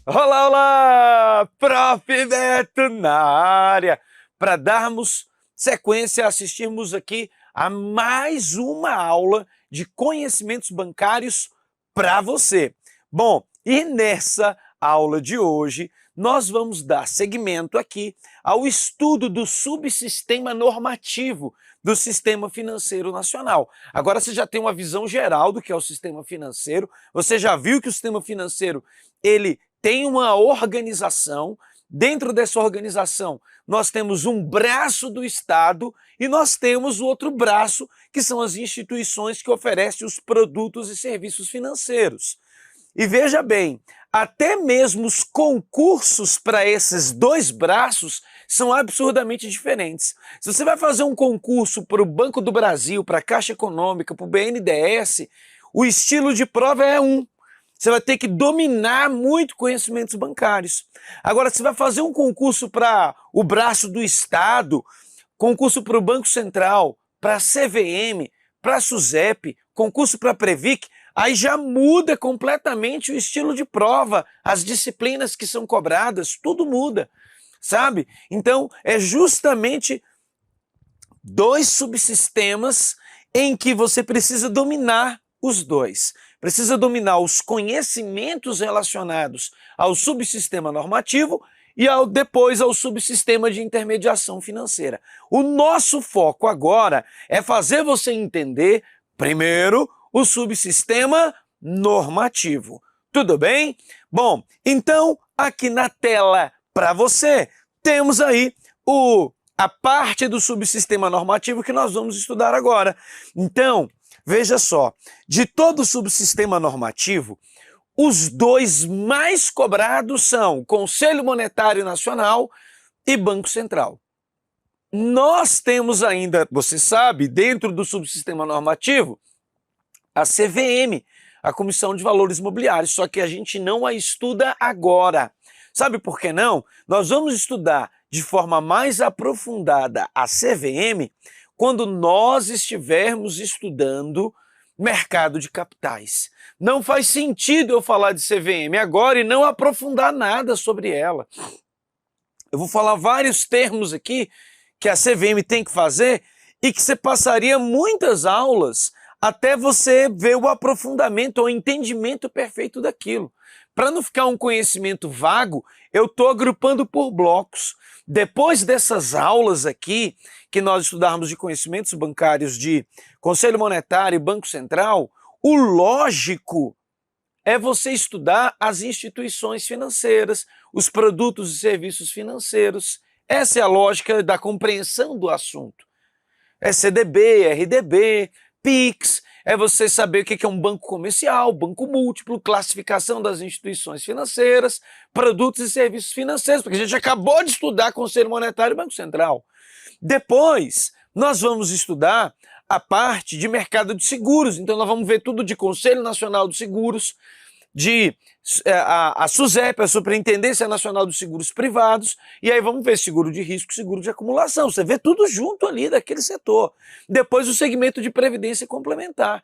Olá, olá! Prof. Beto na área, para darmos sequência, assistirmos aqui a mais uma aula de conhecimentos bancários para você. Bom, e nessa aula de hoje, nós vamos dar seguimento aqui ao estudo do subsistema normativo do Sistema Financeiro Nacional. Agora você já tem uma visão geral do que é o sistema financeiro, você já viu que o sistema financeiro, ele tem uma organização. Dentro dessa organização, nós temos um braço do Estado e nós temos o outro braço, que são as instituições que oferecem os produtos e serviços financeiros. E veja bem, até mesmo os concursos para esses dois braços são absurdamente diferentes. Se você vai fazer um concurso para o Banco do Brasil, para a Caixa Econômica, para o BNDES, o estilo de prova é um. Você vai ter que dominar muito conhecimentos bancários. Agora, você vai fazer um concurso para o braço do Estado, concurso para o Banco Central, para a CVM, para a SUSEP, concurso para a Previc, aí já muda completamente o estilo de prova, as disciplinas que são cobradas, tudo muda, sabe? Então, é justamente dois subsistemas em que você precisa dominar os dois. Precisa dominar os conhecimentos relacionados ao subsistema normativo e depois ao subsistema de intermediação financeira. O nosso foco agora é fazer você entender, primeiro, o subsistema normativo. Tudo bem? Bom, então aqui na tela para você temos aí a parte do subsistema normativo que nós vamos estudar agora. Então, veja só, de todo o subsistema normativo, os dois mais cobrados são Conselho Monetário Nacional e Banco Central. Nós temos ainda, você sabe, dentro do subsistema normativo, a CVM, a Comissão de Valores Mobiliários, só que a gente não a estuda agora. Sabe por que não? Nós vamos estudar de forma mais aprofundada a CVM quando nós estivermos estudando mercado de capitais. Não faz sentido eu falar de CVM agora e não aprofundar nada sobre ela. Eu vou falar vários termos aqui que a CVM tem que fazer e que você passaria muitas aulas até você ver o aprofundamento ou o entendimento perfeito daquilo. Para não ficar um conhecimento vago, eu estou agrupando por blocos. Depois dessas aulas aqui, que nós estudarmos de conhecimentos bancários de Conselho Monetário e Banco Central, o lógico é você estudar as instituições financeiras, os produtos e serviços financeiros. Essa é a lógica da compreensão do assunto. É CDB, RDB, PIX, é você saber o que é um banco comercial, banco múltiplo, classificação das instituições financeiras, produtos e serviços financeiros, porque a gente acabou de estudar Conselho Monetário e Banco Central. Depois, nós vamos estudar a parte de mercado de seguros, então nós vamos ver tudo de Conselho Nacional de Seguros, de a SUSEP, a Superintendência Nacional dos Seguros Privados, e aí vamos ver seguro de risco, seguro de acumulação. Você vê tudo junto ali daquele setor. Depois o segmento de previdência complementar,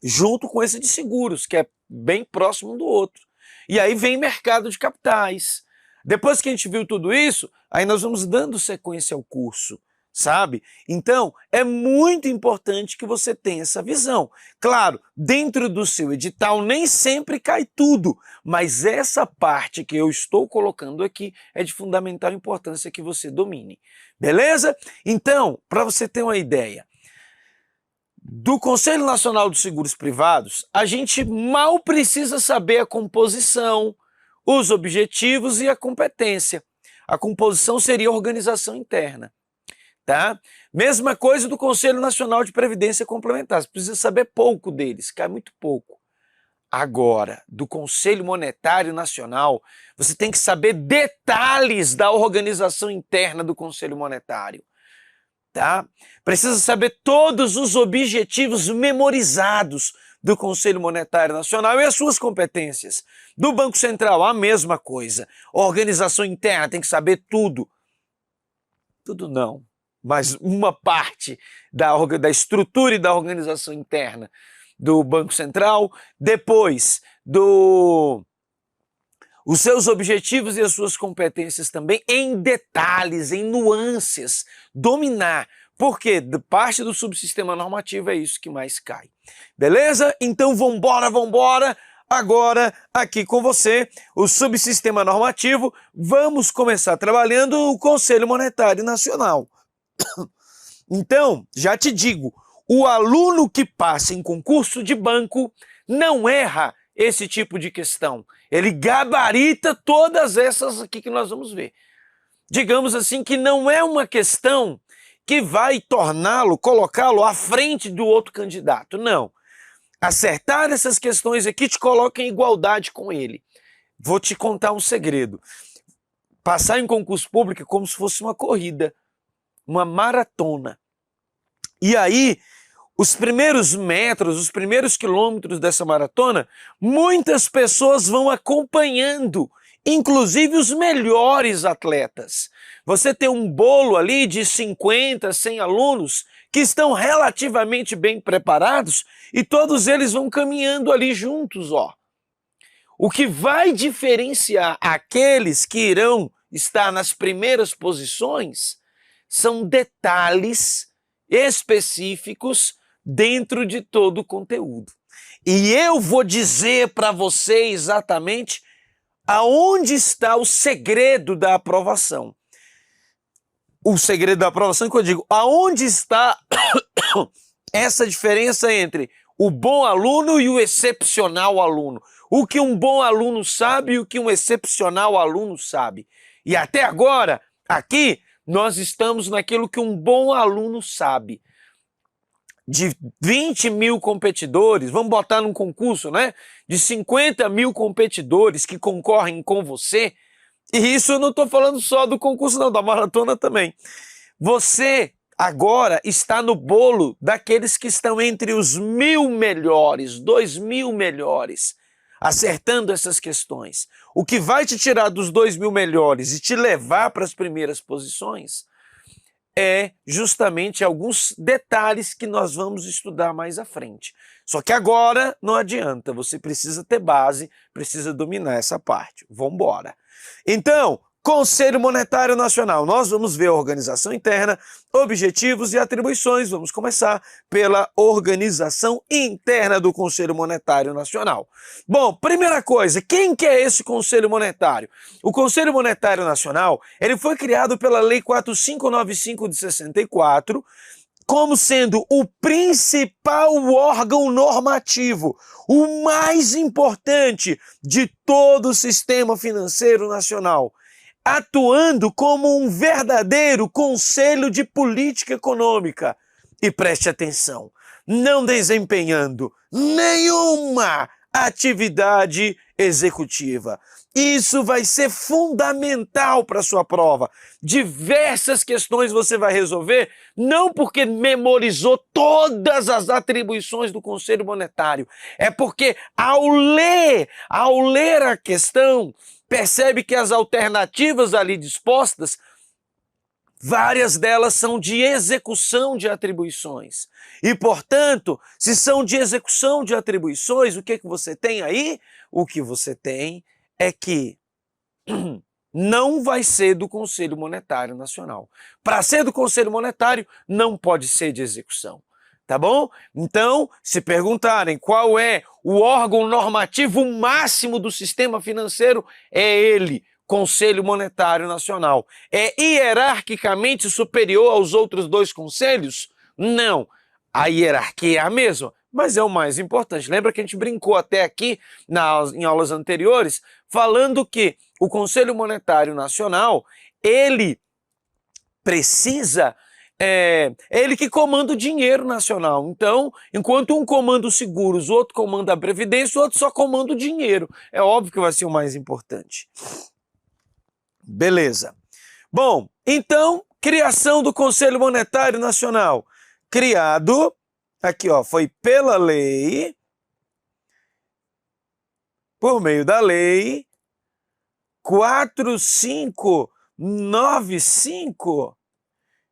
junto com esse de seguros, que é bem próximo um do outro. E aí vem mercado de capitais. Depois que a gente viu tudo isso, aí nós vamos dando sequência ao curso, sabe? Então, é muito importante que você tenha essa visão. Claro, dentro do seu edital nem sempre cai tudo, mas essa parte que eu estou colocando aqui é de fundamental importância que você domine. Beleza? Então, para você ter uma ideia, do Conselho Nacional dos Seguros Privados, a gente mal precisa saber a composição, os objetivos e a competência. A composição seria a organização interna. Tá? Mesma coisa do Conselho Nacional de Previdência Complementar, você precisa saber pouco deles, cai muito pouco. Agora, do Conselho Monetário Nacional, você tem que saber detalhes da organização interna do Conselho Monetário. Tá? Precisa saber todos os objetivos memorizados do Conselho Monetário Nacional e as suas competências. Do Banco Central, a mesma coisa. Organização interna, tem que saber tudo. Tudo não, mas uma parte da estrutura e da organização interna do Banco Central. Depois, os seus objetivos e as suas competências também em detalhes, em nuances, dominar. Porque de parte do subsistema normativo é isso que mais cai. Beleza? Então vambora, vambora. Agora, aqui com você, o subsistema normativo, vamos começar trabalhando o Conselho Monetário Nacional. Então, já te digo, o aluno que passa em concurso de banco não erra esse tipo de questão. Ele gabarita todas essas aqui que nós vamos ver. Digamos assim que não é uma questão que vai torná-lo, colocá-lo à frente do outro candidato. Não. Acertar essas questões aqui te coloca em igualdade com ele. Vou te contar um segredo. Passar em concurso público é como se fosse uma corrida, uma maratona. E aí, os primeiros metros, os primeiros quilômetros dessa maratona, muitas pessoas vão acompanhando, inclusive os melhores atletas. Você tem um bolo ali de 50, 100 alunos que estão relativamente bem preparados e todos eles vão caminhando ali juntos, ó. O que vai diferenciar aqueles que irão estar nas primeiras posições são detalhes específicos dentro de todo o conteúdo. E eu vou dizer para você exatamente aonde está o segredo da aprovação. O segredo da aprovação que eu digo, aonde está essa diferença entre o bom aluno e o excepcional aluno? O que um bom aluno sabe e o que um excepcional aluno sabe. E até agora, aqui, nós estamos naquilo que um bom aluno sabe. De 20 mil competidores, vamos botar num concurso, né? De 50 mil competidores que concorrem com você, e isso eu não estou falando só do concurso não, da maratona também. Você agora está no bolo daqueles que estão entre os 1.000 melhores, 2.000 melhores, acertando essas questões. O que vai te tirar dos 2.000 melhores e te levar para as primeiras posições é justamente alguns detalhes que nós vamos estudar mais à frente. Só que agora não adianta, você precisa ter base, precisa dominar essa parte. Vamos embora. Então, Conselho Monetário Nacional, nós vamos ver a organização interna, objetivos e atribuições. Vamos começar pela organização interna do Conselho Monetário Nacional. Bom, primeira coisa, quem que é esse Conselho Monetário? O Conselho Monetário Nacional, ele foi criado pela Lei 4595 de 64, como sendo o principal órgão normativo, o mais importante de todo o sistema financeiro nacional, atuando como um verdadeiro conselho de política econômica. E preste atenção, não desempenhando nenhuma atividade executiva. Isso vai ser fundamental para a sua prova. Diversas questões você vai resolver, não porque memorizou todas as atribuições do Conselho Monetário, é porque ao ler a questão, percebe que as alternativas ali dispostas, várias delas são de execução de atribuições. E, portanto, se são de execução de atribuições, o que você tem aí? O que você tem é que não vai ser do Conselho Monetário Nacional. Para ser do Conselho Monetário, não pode ser de execução. Tá bom? Então, se perguntarem qual é o órgão normativo máximo do sistema financeiro, é ele, Conselho Monetário Nacional. É hierarquicamente superior aos outros dois conselhos? Não. A hierarquia é a mesma, mas é o mais importante. Lembra que a gente brincou até aqui em aulas anteriores, falando que o Conselho Monetário Nacional, ele precisa... É ele que comanda o dinheiro nacional. Então, enquanto um comanda os seguros, o outro comanda a previdência, o outro só comanda o dinheiro. É óbvio que vai ser o mais importante. Beleza. Bom, então, criação do Conselho Monetário Nacional. Criado, aqui ó, foi pela lei, por meio da lei 4595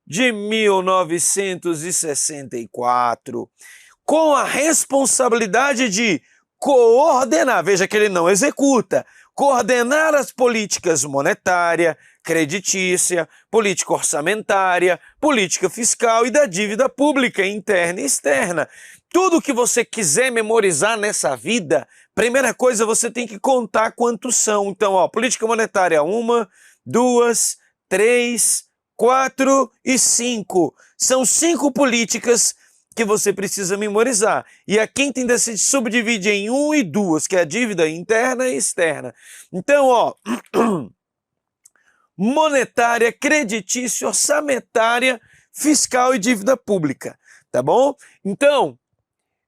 de 1964, com a responsabilidade de coordenar, veja que ele não executa, coordenar as políticas monetária, creditícia, política orçamentária, política fiscal e da dívida pública interna e externa. Tudo que você quiser memorizar nessa vida, primeira coisa, você tem que contar quantos são. Então, ó, política monetária 1, 2, 3, 4 e 5. São 5 políticas que você precisa memorizar. E a quinta ainda se subdivide em 1 e 2, que é a dívida interna e externa. Então, ó, monetária, creditícia, orçamentária, fiscal e dívida pública, tá bom? Então,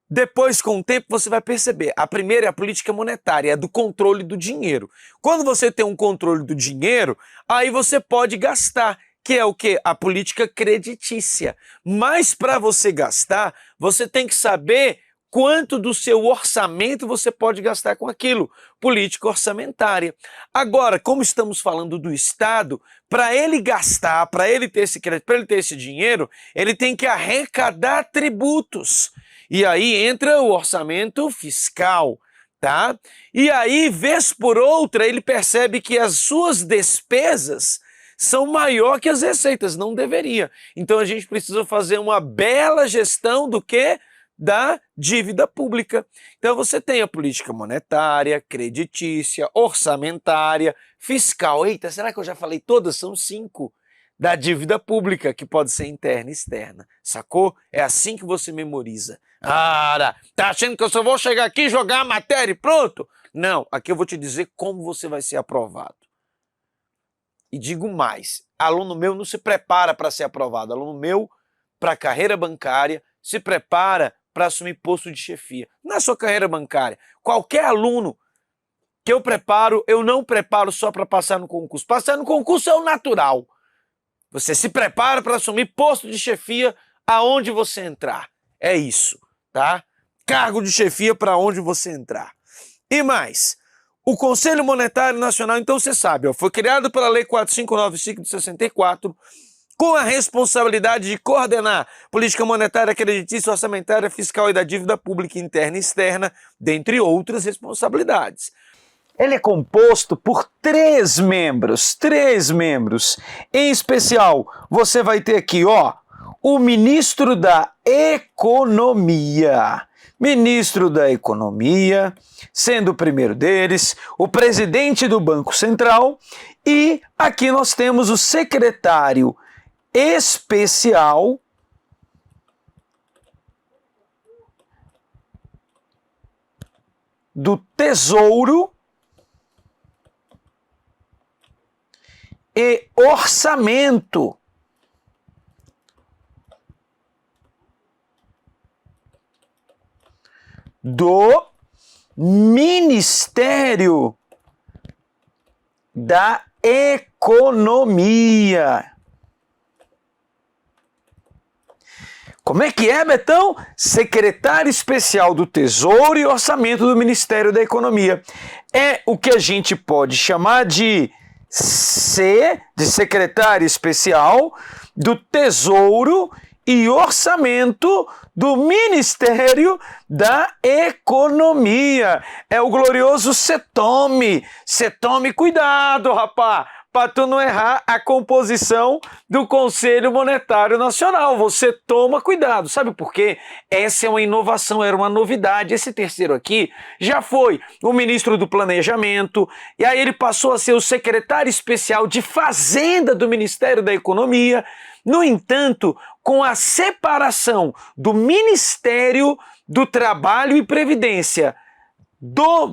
depois, com o tempo, você vai perceber. A primeira é a política monetária, é do controle do dinheiro. Quando você tem um controle do dinheiro, aí você pode gastar, que é o quê? A política creditícia. Mas para você gastar, você tem que saber quanto do seu orçamento você pode gastar com aquilo. Política orçamentária. Agora, como estamos falando do Estado, para ele gastar, para ele ter esse crédito, para ele ter esse dinheiro, ele tem que arrecadar tributos. E aí entra o orçamento fiscal, tá? E aí, vez por outra, ele percebe que as suas despesas são maior que as receitas, não deveria. Então a gente precisa fazer uma bela gestão do quê? Da dívida pública. Então você tem a política monetária, creditícia, orçamentária, fiscal. Eita, será que eu já falei todas? São 5. Da dívida pública, que pode ser interna e externa. Sacou? É assim que você memoriza. Ah, tá achando que eu só vou chegar aqui, jogar a matéria e pronto? Não, aqui eu vou te dizer como você vai ser aprovado. E digo mais, aluno meu não se prepara para ser aprovado. Aluno meu, para a carreira bancária, se prepara para assumir posto de chefia. Na sua carreira bancária, qualquer aluno que eu preparo, eu não preparo só para passar no concurso. Passar no concurso é o natural. Você se prepara para assumir posto de chefia aonde você entrar. É isso, tá? Cargo de chefia para onde você entrar. E mais, o Conselho Monetário Nacional, então você sabe, ó, foi criado pela Lei 4595 de 64, com a responsabilidade de coordenar política monetária, creditícia, orçamentária, fiscal e da dívida pública interna e externa, dentre outras responsabilidades. Ele é composto por 3 membros. Em especial, você vai ter aqui, ó, o ministro da Economia. Ministro da Economia, sendo o primeiro deles, o presidente do Banco Central, e aqui nós temos o secretário especial do Tesouro e Orçamento. Do Ministério da Economia. Como é que é, Betão? Secretário especial do Tesouro e Orçamento do Ministério da Economia. É o que a gente pode chamar de secretário especial do Tesouro e Orçamento do Ministério da Economia. É o glorioso CETOME. CETOME, cuidado, rapá, para tu não errar a composição do Conselho Monetário Nacional. Você toma cuidado. Sabe por quê? Essa é uma inovação, era uma novidade. Esse terceiro aqui já foi o ministro do Planejamento, e aí ele passou a ser o secretário especial de Fazenda do Ministério da Economia. No entanto, com a separação do Ministério do Trabalho e Previdência,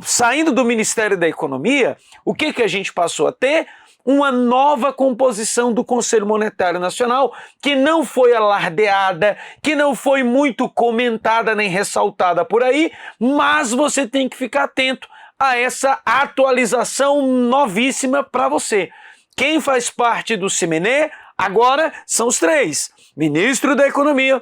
saindo do Ministério da Economia, o que a gente passou a ter? Uma nova composição do Conselho Monetário Nacional, que não foi alardeada, que não foi muito comentada nem ressaltada por aí, mas você tem que ficar atento a essa atualização novíssima para você. Quem faz parte do CIMENE agora são os 3: ministro da Economia,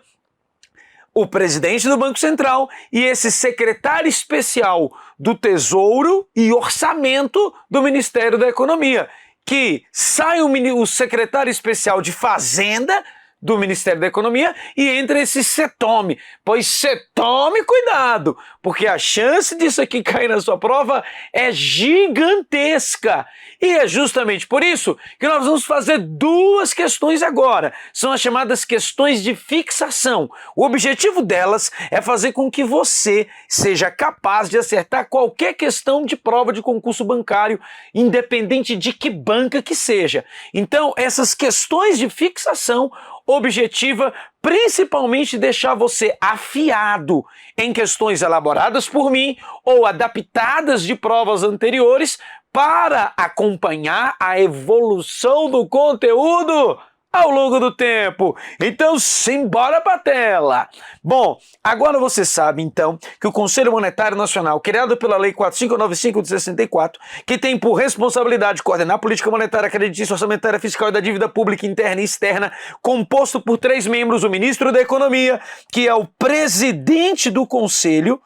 o presidente do Banco Central e esse secretário especial do Tesouro e Orçamento do Ministério da Economia, que sai o secretário especial de Fazenda, do Ministério da Economia e entra esse CETOME. Pois você tome cuidado, porque a chance disso aqui cair na sua prova é gigantesca. E é justamente por isso que nós vamos fazer duas questões agora. São as chamadas questões de fixação. O objetivo delas é fazer com que você seja capaz de acertar qualquer questão de prova de concurso bancário, independente de que banca que seja. Então, essas questões de fixação objetiva principalmente deixar você afiado em questões elaboradas por mim ou adaptadas de provas anteriores para acompanhar a evolução do conteúdo ao longo do tempo. Então, simbora para a tela. Bom, agora você sabe, então, que o Conselho Monetário Nacional, criado pela Lei 4595 de 64, que tem por responsabilidade coordenar a política monetária, creditícia, orçamentária, fiscal e da dívida pública interna e externa, composto por 3 membros, o ministro da Economia, que é o presidente do Conselho,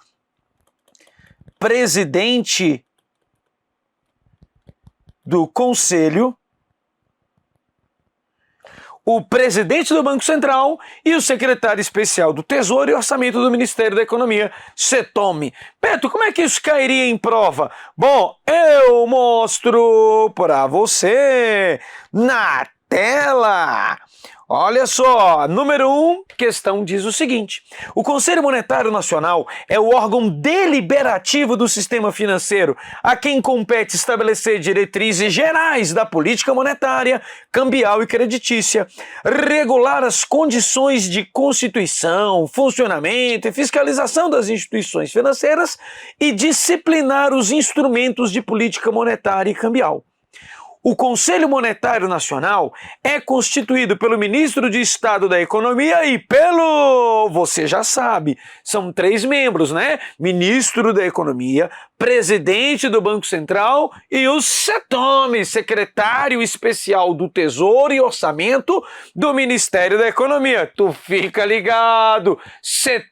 o presidente do Banco Central e o secretário especial do Tesouro e Orçamento do Ministério da Economia, CETOME. Beto, como é que isso cairia em prova? Bom, eu mostro para você na tela. Olha só, número 1, questão diz o seguinte: o Conselho Monetário Nacional é o órgão deliberativo do sistema financeiro, a quem compete estabelecer diretrizes gerais da política monetária, cambial e creditícia, regular as condições de constituição, funcionamento e fiscalização das instituições financeiras e disciplinar os instrumentos de política monetária e cambial. O Conselho Monetário Nacional é constituído pelo Ministro de Estado da Economia e pelo... você já sabe, são 3 membros, né? Ministro da Economia, Presidente do Banco Central e o CETOME, Secretário Especial do Tesouro e Orçamento do Ministério da Economia. Tu fica ligado,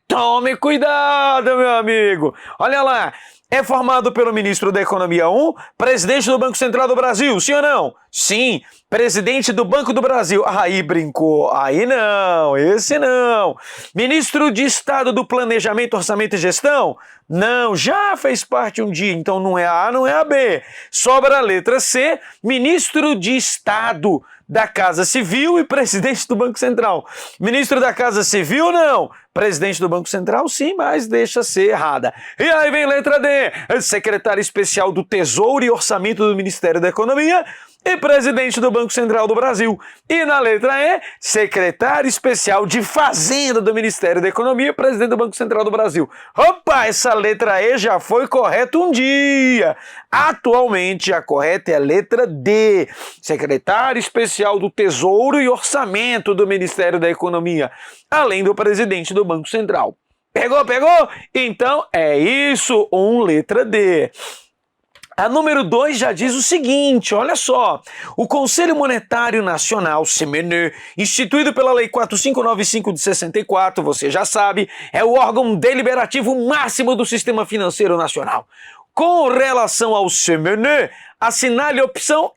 tome cuidado, meu amigo. Olha lá. É formado pelo ministro da Economia 1, presidente do Banco Central do Brasil, sim ou não? Sim, presidente do Banco do Brasil. Aí brincou, aí não, esse não. Ministro de Estado do Planejamento, Orçamento e Gestão? Não, já fez parte um dia, então não é a A, não é a B. Sobra a letra C, ministro de Estado da Casa Civil e presidente do Banco Central. Ministro da Casa Civil, não. Presidente do Banco Central, sim, mas deixa ser errada. E aí vem letra D, secretário especial do Tesouro e Orçamento do Ministério da Economia e presidente do Banco Central do Brasil. E na letra E, secretário especial de Fazenda do Ministério da Economia e presidente do Banco Central do Brasil. Opa, essa letra E já foi correta um dia. Atualmente a correta é a letra D, secretário especial do Tesouro e Orçamento do Ministério da Economia, além do presidente do Banco Central. Pegou, pegou? Então é isso, letra D. A número 2 já diz o seguinte, olha só, o Conselho Monetário Nacional, CMN, instituído pela Lei 4595 de 64, você já sabe, é o órgão deliberativo máximo do sistema financeiro nacional. Com relação ao CMN, assinale a opção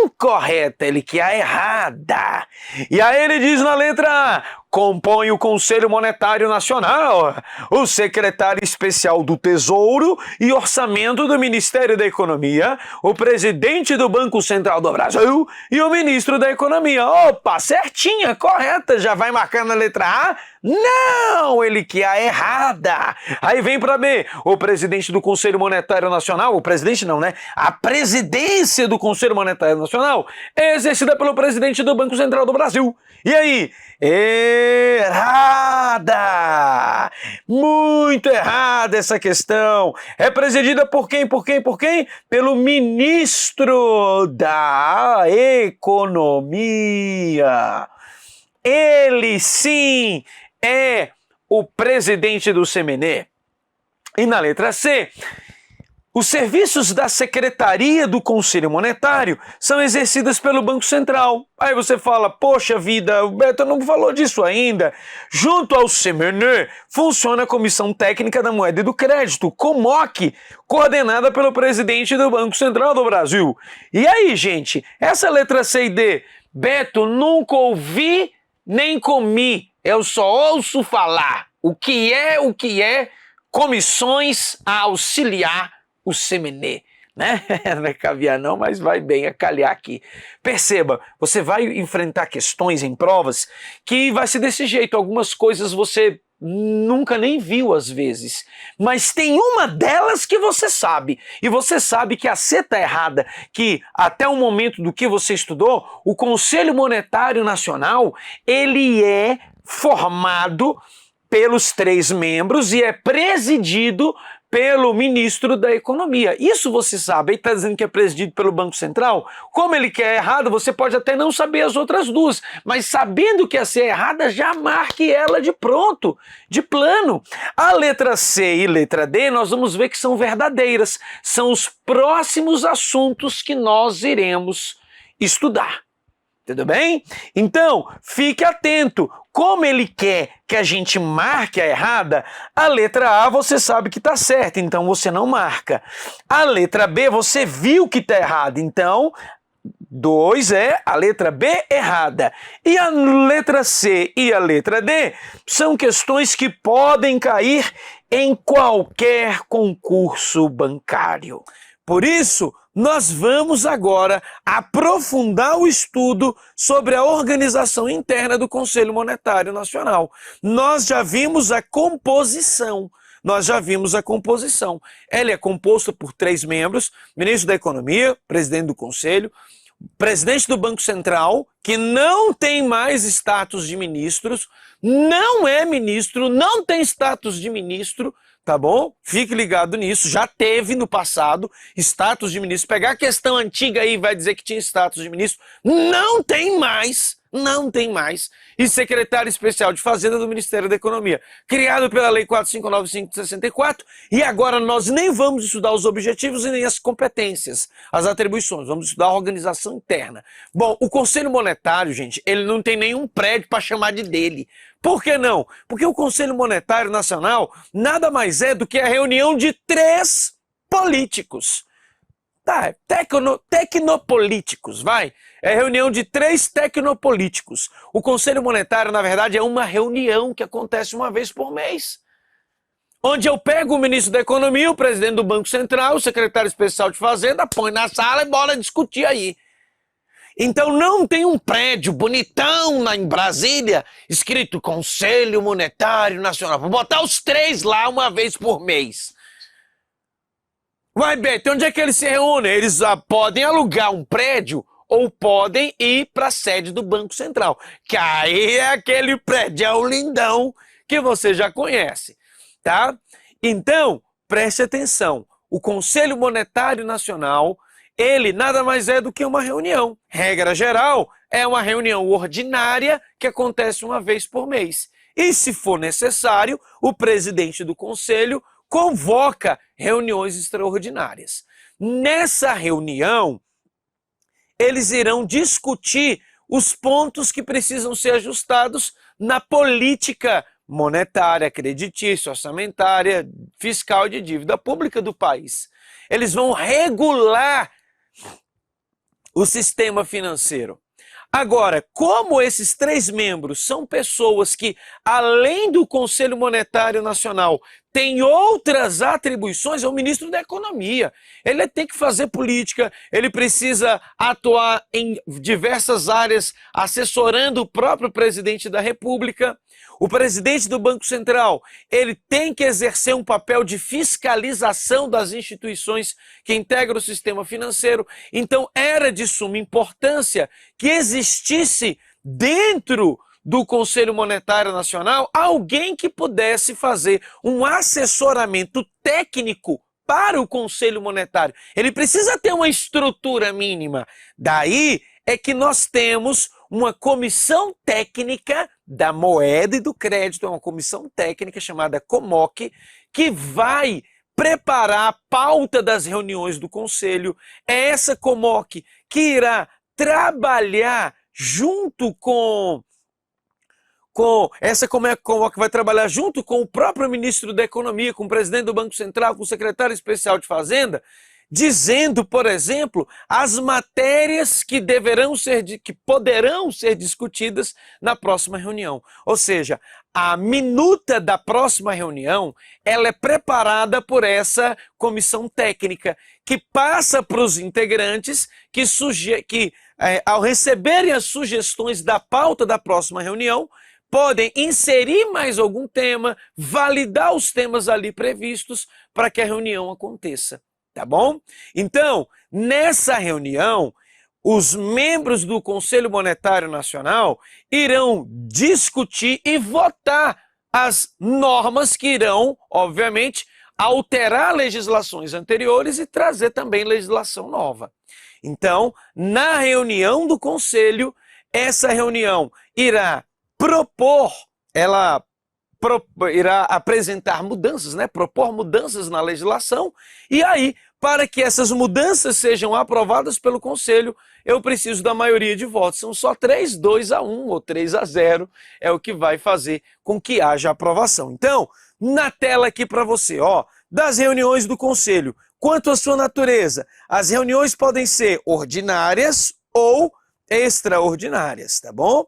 incorreta, ele que é a errada. E aí ele diz na letra A, compõe o Conselho Monetário Nacional o secretário especial do Tesouro e Orçamento do Ministério da Economia, o presidente do Banco Central do Brasil e o ministro da Economia. Opa, certinha, correta, já vai marcando a letra A? Não, ele que é a errada. Aí vem para B, o presidente do Conselho Monetário Nacional, o presidente não, né? A presidência do Conselho Monetário Nacional é exercida pelo presidente do Banco Central do Brasil. E aí? Errada! Muito errada essa questão. É presidida por quem? Por quem? Por quem? Pelo ministro da Economia. Ele sim é o presidente do CMN. E na letra C, os serviços da Secretaria do Conselho Monetário são exercidos pelo Banco Central. Aí você fala, poxa vida, o Beto não falou disso ainda. Junto ao CMN, funciona a Comissão Técnica da Moeda e do Crédito, COMOC, coordenada pelo presidente do Banco Central do Brasil. E aí, gente, essa letra C e D, Beto, nunca ouvi nem comi, eu só ouço falar. O que é comissões a auxiliar o Semenê, né? Não é caviar não, mas vai bem a calhar aqui. Perceba, você vai enfrentar questões em provas que vai ser desse jeito. Algumas coisas você nunca nem viu às vezes, mas tem uma delas que você sabe, e você sabe que a C está errada, que até o momento do que você estudou, o Conselho Monetário Nacional, ele é formado pelos 3 membros e é presidido pelo ministro da Economia. Isso você sabe. Ele está dizendo que é presidido pelo Banco Central. Como ele quer errado, você pode até não saber as outras duas, mas sabendo que a C é errada, já marque ela de pronto, de plano. A letra C e letra D, nós vamos ver que são verdadeiras. São os próximos assuntos que nós iremos estudar. Tudo bem? Então, fique atento. Como ele quer que a gente marque a errada, a letra A você sabe que está certa, então você não marca. A letra B você viu que está errada, então 2 é a letra B errada. E a letra C e a letra D são questões que podem cair em qualquer concurso bancário. Por isso, nós vamos agora aprofundar o estudo sobre a organização interna do Conselho Monetário Nacional. Nós já vimos a composição. Ela é composta por 3 membros: ministro da Economia, presidente do Conselho, presidente do Banco Central, que não tem mais status de ministros, não é ministro, não tem status de ministro, tá bom? Fique ligado nisso, já teve no passado status de ministro. Pegar a questão antiga aí vai dizer que tinha status de ministro, não tem mais. E secretário especial de Fazenda do Ministério da Economia, criado pela Lei 4595 de 64, e agora nós nem vamos estudar os objetivos e nem as competências, as atribuições, vamos estudar a organização interna. Bom, o Conselho Monetário, gente, ele não tem nenhum prédio para chamar de dele. Por que não? Porque o Conselho Monetário Nacional nada mais é do que a reunião de 3 políticos. Tá, tecnopolíticos, vai. É reunião de 3 tecnopolíticos. O Conselho Monetário, na verdade, é uma reunião que acontece uma vez por mês, onde eu pego o ministro da Economia, o presidente do Banco Central, o secretário especial de Fazenda, põe na sala e bora discutir aí. Então não tem um prédio bonitão lá em Brasília, escrito Conselho Monetário Nacional. Vou botar os 3 lá uma vez por mês. Vai, Beto, onde é que eles se reúnem? Eles podem alugar um prédio ou podem ir para a sede do Banco Central, que aí é aquele prédio lindão que você já conhece, tá? Então, preste atenção, o Conselho Monetário Nacional, ele nada mais é do que uma reunião. Regra geral, é uma reunião ordinária que acontece uma vez por mês. E se for necessário, o presidente do Conselho convoca reuniões extraordinárias. Nessa reunião, eles irão discutir os pontos que precisam ser ajustados na política monetária, creditícia, orçamentária, fiscal e de dívida pública do país. Eles vão regular o sistema financeiro. Agora, como esses 3 membros são pessoas que, além do Conselho Monetário Nacional, têm outras atribuições, é o ministro da Economia. Ele tem que fazer política, ele precisa atuar em diversas áreas, assessorando o próprio presidente da República. O presidente do Banco Central, ele tem que exercer um papel de fiscalização das instituições que integram o sistema financeiro. Então, era de suma importância que existisse dentro do Conselho Monetário Nacional alguém que pudesse fazer um assessoramento técnico para o Conselho Monetário. Ele precisa ter uma estrutura mínima. Daí é que nós temos uma comissão técnica da moeda e do crédito, é uma comissão técnica chamada COMOC, que vai preparar a pauta das reuniões do Conselho. É essa COMOC que irá trabalhar junto com essa COMOC vai trabalhar junto com o próprio ministro da Economia, com o presidente do Banco Central, com o secretário especial de Fazenda, dizendo, por exemplo, as matérias que poderão ser discutidas na próxima reunião. Ou seja, a minuta da próxima reunião, ela é preparada por essa comissão técnica, que passa para os integrantes que ao receberem as sugestões da pauta da próxima reunião, podem inserir mais algum tema, validar os temas ali previstos para que a reunião aconteça, tá bom? Então, nessa reunião, os membros do Conselho Monetário Nacional irão discutir e votar as normas que irão, obviamente, alterar legislações anteriores e trazer também legislação nova. Então, na reunião do Conselho, essa reunião irá irá apresentar mudanças, propor mudanças na legislação, e aí, para que essas mudanças sejam aprovadas pelo Conselho, eu preciso da maioria de votos. São só 3-2-1 ou 3-0, é o que vai fazer com que haja aprovação. Então, na tela aqui para você, das reuniões do Conselho, quanto à sua natureza, as reuniões podem ser ordinárias ou extraordinárias, tá bom?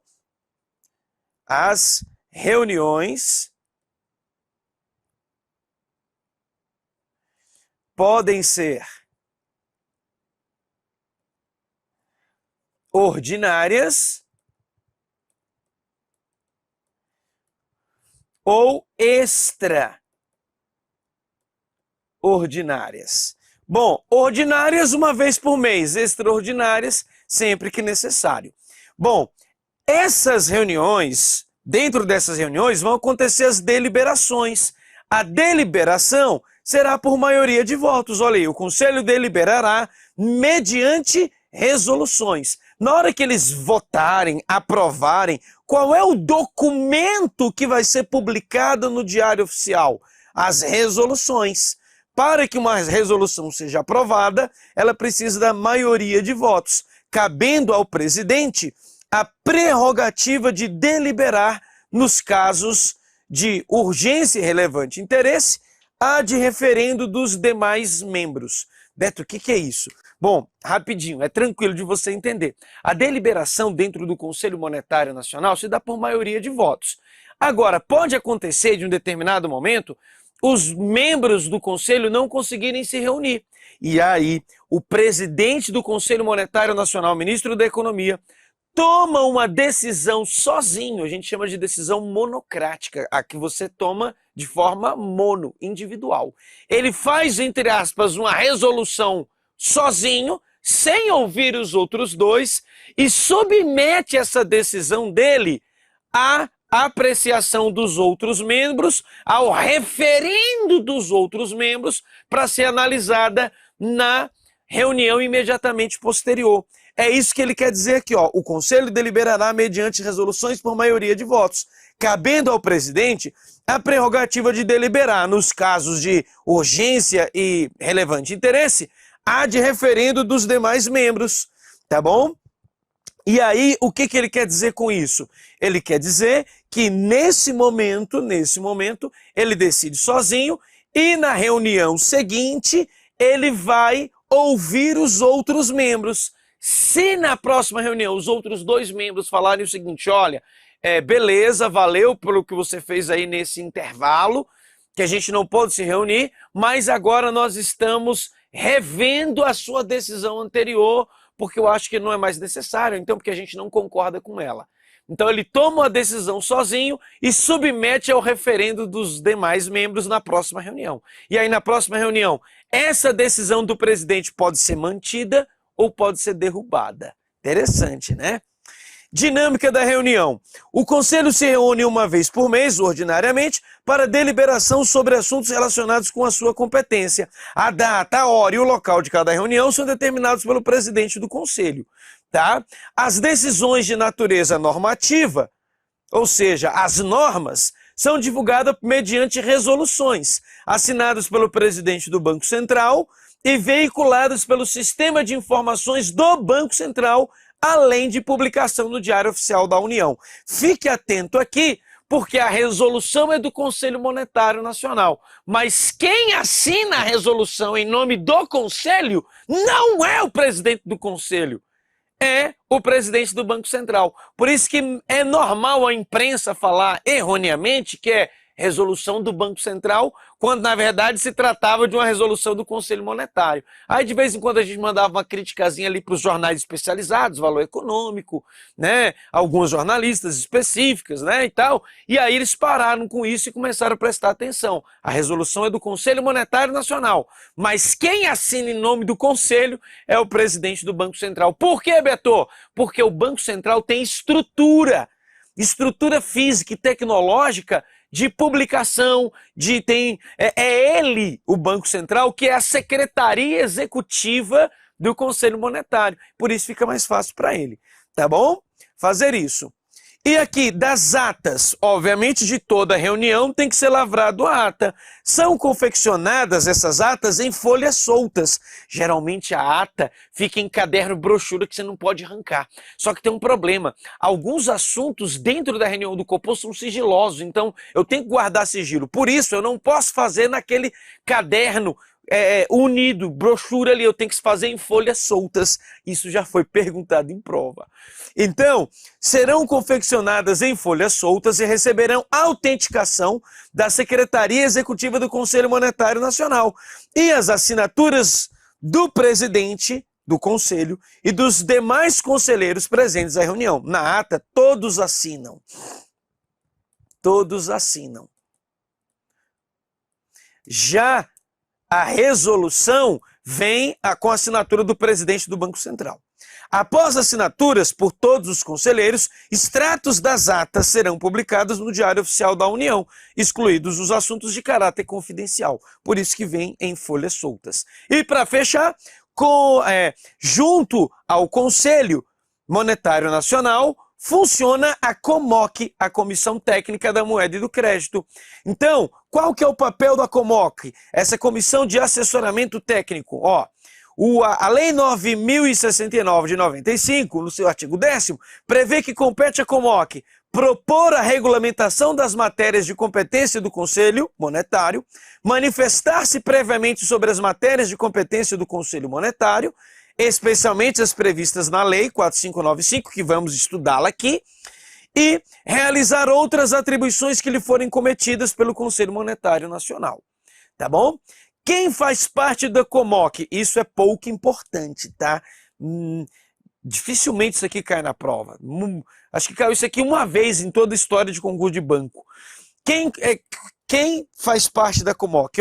As reuniões podem ser ordinárias ou extraordinárias. Bom, ordinárias uma vez por mês, extraordinárias sempre que necessário. Bom, dentro dessas reuniões vão acontecer as deliberações. A deliberação será por maioria de votos. Olha aí, o Conselho deliberará mediante resoluções. Na hora que eles votarem, aprovarem, qual é o documento que vai ser publicado no Diário Oficial? As resoluções. Para que uma resolução seja aprovada, ela precisa da maioria de votos, cabendo ao presidente a prerrogativa de deliberar nos casos de urgência e relevante interesse, ad referendo dos demais membros. Beto, o que é isso? Bom, rapidinho, é tranquilo de você entender. A deliberação dentro do Conselho Monetário Nacional se dá por maioria de votos. Agora, pode acontecer de um determinado momento os membros do Conselho não conseguirem se reunir. E aí, o presidente do Conselho Monetário Nacional, ministro da Economia, toma uma decisão sozinho, a gente chama de decisão monocrática, a que você toma de forma individual. Ele faz, entre aspas, uma resolução sozinho, sem ouvir os outros dois, e submete essa decisão dele à apreciação dos outros membros, ao referendo dos outros membros, para ser analisada na reunião imediatamente posterior. É isso que ele quer dizer aqui, o Conselho deliberará mediante resoluções por maioria de votos, cabendo ao presidente a prerrogativa de deliberar nos casos de urgência e relevante interesse, ad referendo dos demais membros, tá bom? E aí, o que ele quer dizer com isso? Ele quer dizer que nesse momento, ele decide sozinho e na reunião seguinte, ele vai ouvir os outros membros. Se na próxima reunião os outros dois membros falarem o seguinte, olha, beleza, valeu pelo que você fez aí nesse intervalo, que a gente não pôde se reunir, mas agora nós estamos revendo a sua decisão anterior, porque eu acho que não é mais necessário, então porque a gente não concorda com ela. Então ele toma a decisão sozinho e submete ao referendo dos demais membros na próxima reunião. E aí na próxima reunião, essa decisão do presidente pode ser mantida ou pode ser derrubada. Interessante, né? Dinâmica da reunião. O Conselho se reúne uma vez por mês, ordinariamente, para deliberação sobre assuntos relacionados com a sua competência. A data, a hora e o local de cada reunião são determinados pelo presidente do Conselho. Tá? As decisões de natureza normativa, ou seja, as normas, são divulgadas mediante resoluções, assinadas pelo presidente do Banco Central e veiculadas pelo Sistema de Informações do Banco Central, além de publicação no Diário Oficial da União. Fique atento aqui, Porque a resolução é do Conselho Monetário Nacional. Mas quem assina a resolução em nome do Conselho não é o presidente do Conselho, é o presidente do Banco Central. Por isso que é normal a imprensa falar erroneamente que é resolução do Banco Central, quando na verdade se tratava de uma resolução do Conselho Monetário. Aí de vez em quando a gente mandava uma criticazinha ali para os jornais especializados, Valor Econômico, né, alguns jornalistas específicas, né, e tal, e aí eles pararam com isso e começaram a prestar atenção. A resolução é do Conselho Monetário Nacional, mas quem assina em nome do Conselho é o presidente do Banco Central. Por quê, Beto? Porque o Banco Central tem estrutura física e tecnológica de publicação, é ele, o Banco Central, que é a Secretaria Executiva do Conselho Monetário. Por isso fica mais fácil para ele, tá bom? Fazer isso. E aqui, das atas, obviamente de toda reunião tem que ser lavrado a ata. São confeccionadas essas atas em folhas soltas. Geralmente a ata fica em caderno brochura que você não pode arrancar. Só que tem um problema. Alguns assuntos dentro da reunião do Copom são sigilosos, então eu tenho que guardar sigilo. Por isso eu não posso fazer naquele caderno unido, brochura ali, eu tenho que fazer em folhas soltas. Isso já foi perguntado em prova. Então, serão confeccionadas em folhas soltas e receberão autenticação da Secretaria Executiva do Conselho Monetário Nacional e as assinaturas do presidente do Conselho e dos demais conselheiros presentes à reunião. Na ata, todos assinam. Todos assinam. Já a resolução vem com a assinatura do presidente do Banco Central. Após assinaturas por todos os conselheiros, extratos das atas serão publicados no Diário Oficial da União, excluídos os assuntos de caráter confidencial. Por isso que vem em folhas soltas. E para fechar, junto ao Conselho Monetário Nacional, funciona a COMOC, a Comissão Técnica da Moeda e do Crédito. Então, qual que é o papel da COMOC? Essa Comissão de Assessoramento Técnico. A Lei 9.069 de 95, no seu artigo 10º, prevê que compete à COMOC propor a regulamentação das matérias de competência do Conselho Monetário, manifestar-se previamente sobre as matérias de competência do Conselho Monetário, especialmente as previstas na Lei 4595, que vamos estudá-la aqui, e realizar outras atribuições que lhe forem cometidas pelo Conselho Monetário Nacional. Tá bom? Quem faz parte da COMOC? Isso é pouco importante, tá? Dificilmente isso aqui cai na prova. Acho que caiu isso aqui uma vez em toda a história de concurso de banco. Quem faz parte da COMOC?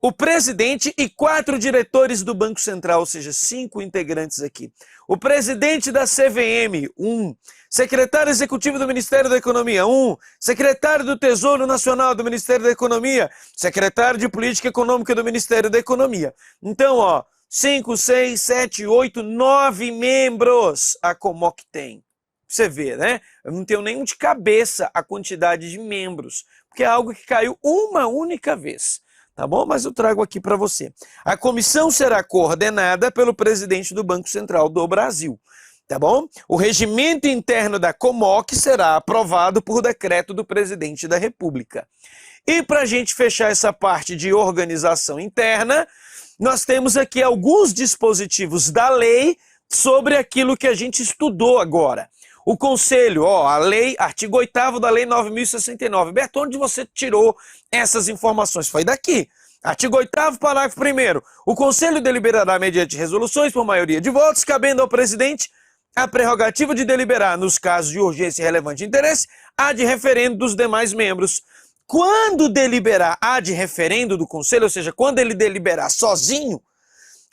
O presidente e 4 diretores do Banco Central, ou seja, 5 integrantes aqui. O presidente da CVM, 1. Secretário executivo do Ministério da Economia, 1. Secretário do Tesouro Nacional do Ministério da Economia. Secretário de Política Econômica do Ministério da Economia. Então, 5, 6, 7, 8, 9 membros a COMOC tem. Você vê, né? Eu não tenho nenhum de cabeça a quantidade de membros, porque é algo que caiu uma única vez. Tá bom? Mas eu trago aqui para você. A comissão será coordenada pelo presidente do Banco Central do Brasil. Tá bom? O regimento interno da COMOC será aprovado por decreto do presidente da República. E para a gente fechar essa parte de organização interna, nós temos aqui alguns dispositivos da lei sobre aquilo que a gente estudou agora. O Conselho, a lei, artigo 8º da Lei 9.069. Beto, onde você tirou essas informações? Foi daqui. Artigo 8º, parágrafo 1º. O Conselho deliberará mediante resoluções por maioria de votos, cabendo ao presidente a prerrogativa de deliberar, nos casos de urgência e relevante interesse, ad referendo dos demais membros. Quando deliberar ad referendo do Conselho, ou seja, quando ele deliberar sozinho,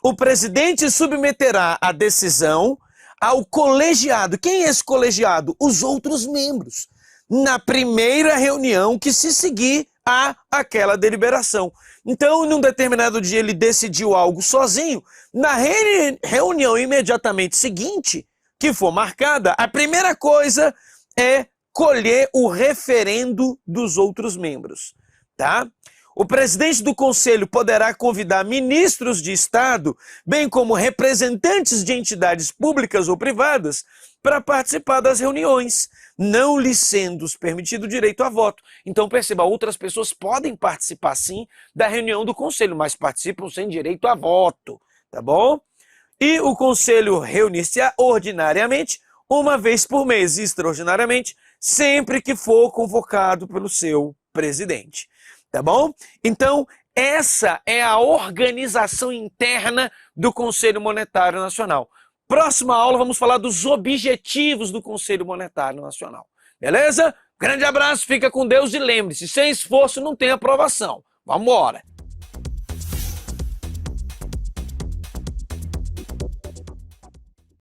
o presidente submeterá a decisão ao colegiado. Quem é esse colegiado? Os outros membros. Na primeira reunião que se seguir a aquela deliberação. Então, num determinado dia ele decidiu algo sozinho, na reunião imediatamente seguinte, que for marcada, a primeira coisa é colher o referendo dos outros membros, tá? O presidente do Conselho poderá convidar ministros de Estado, bem como representantes de entidades públicas ou privadas, para participar das reuniões. não lhe sendo permitido o direito a voto. Então perceba, outras pessoas podem participar sim da reunião do conselho, mas participam sem direito a voto, tá bom? E o conselho reunir-se-á ordinariamente uma vez por mês, extraordinariamente, sempre que for convocado pelo seu presidente, tá bom? Então, essa é a organização interna do Conselho Monetário Nacional. Próxima aula vamos falar dos objetivos do Conselho Monetário Nacional. Beleza? Grande abraço, fica com Deus e lembre-se, sem esforço não tem aprovação. Vamos embora!